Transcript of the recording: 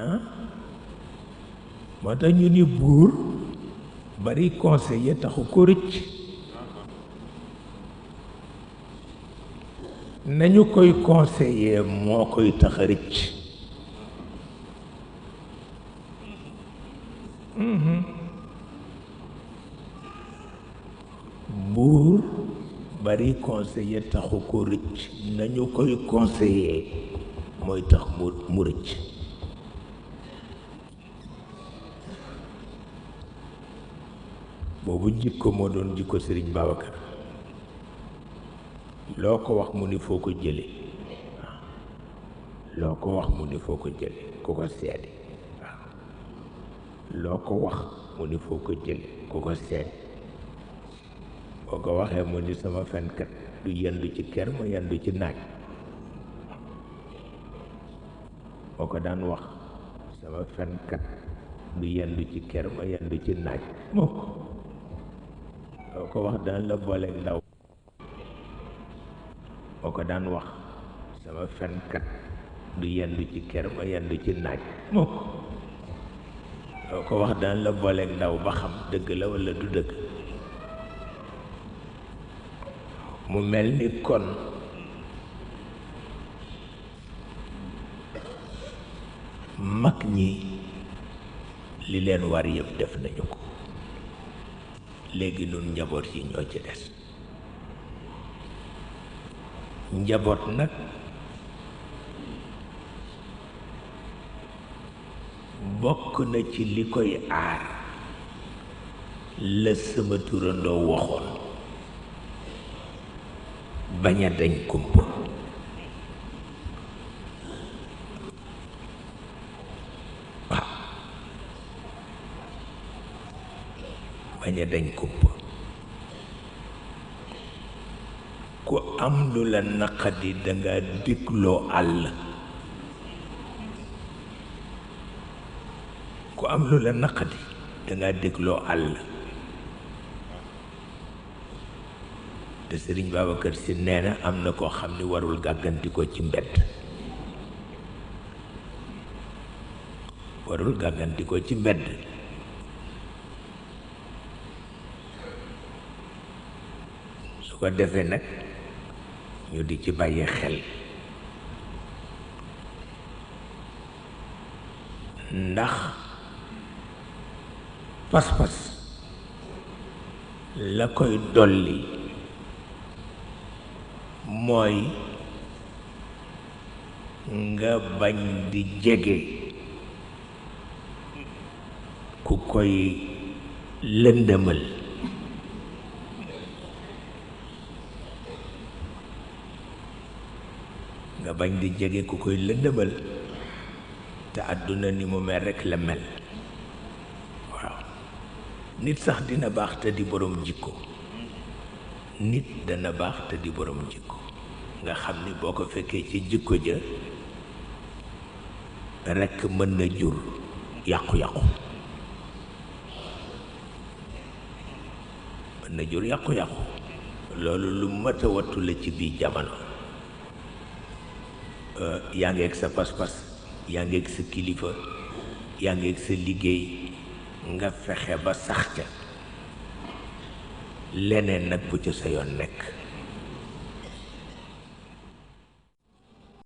ah moo tax ñu ni buur bari conseiller taxu ko rëcc nañu koy conseiller moo koy tax a rëcc buur bari conseiller taxu ko rëcc nañu koy conseiller mooy tax mu rëcc boobu jikko moo doon jikko Sëriñ Babacar loo ko wax mu ni foo ko jële waaw loo ko wax mu ni foo ko jële ku ko seede waaw loo ko wax mu ni foo ko jële ku ko seede boo ko waxee mu ni sama fenkat du yendu ci kër ma yendu ci naaj boo ko daan wax sama fenkat du yendu ci kër ma yendu ci naaj moo ko wax daan la booleeg ndaw boo ko daan wax sama fenkat du yendu ci kër ma yendu ci naaj moo ko wax daan la booleeg ndaw ba xam dëgg la walla du dëgg mu mel ni kon mag ñi li leen war yëpp def nañu ko léegi nun njaboot yi ñoo ci des njaboot nag bokk na ci li koy aar la sama turandoo waxoon bañ a dañ kumpa waaw bañ a dañ kumpa ku am lu la naqadi danga digloo àll ku am lu la naqadi danga dégloo àll te Sëriñ Babacar Si nee na am na koo xam ni warul gàgganti ko ci mbedd warul gàgganti ko ci mbedd su ko defee nag ñu di ci bàyyi xel ndax pas-pas la koy dolli mooy nga bañ di jege ku koy lëndëmal nga bañ di jege ku koy lëndëmal te àdduna ni mu mel rekk la mel waaw nit sax dina baax te di borom jikko nit dana baax te di borom jikko nga xam ni boo ko fekkee ci jikko ja rekk mën na jur yàqu-yàqu mën na jur yàqu-yàqu loolu lu mat a wattu la ci biir jamono yaa ngi ak sa pas-pas yaa ngi ak sa kilifa yaa ngi ak sa liggéey nga fexe ba sax ca leneen nag bu ca sa yoon nekk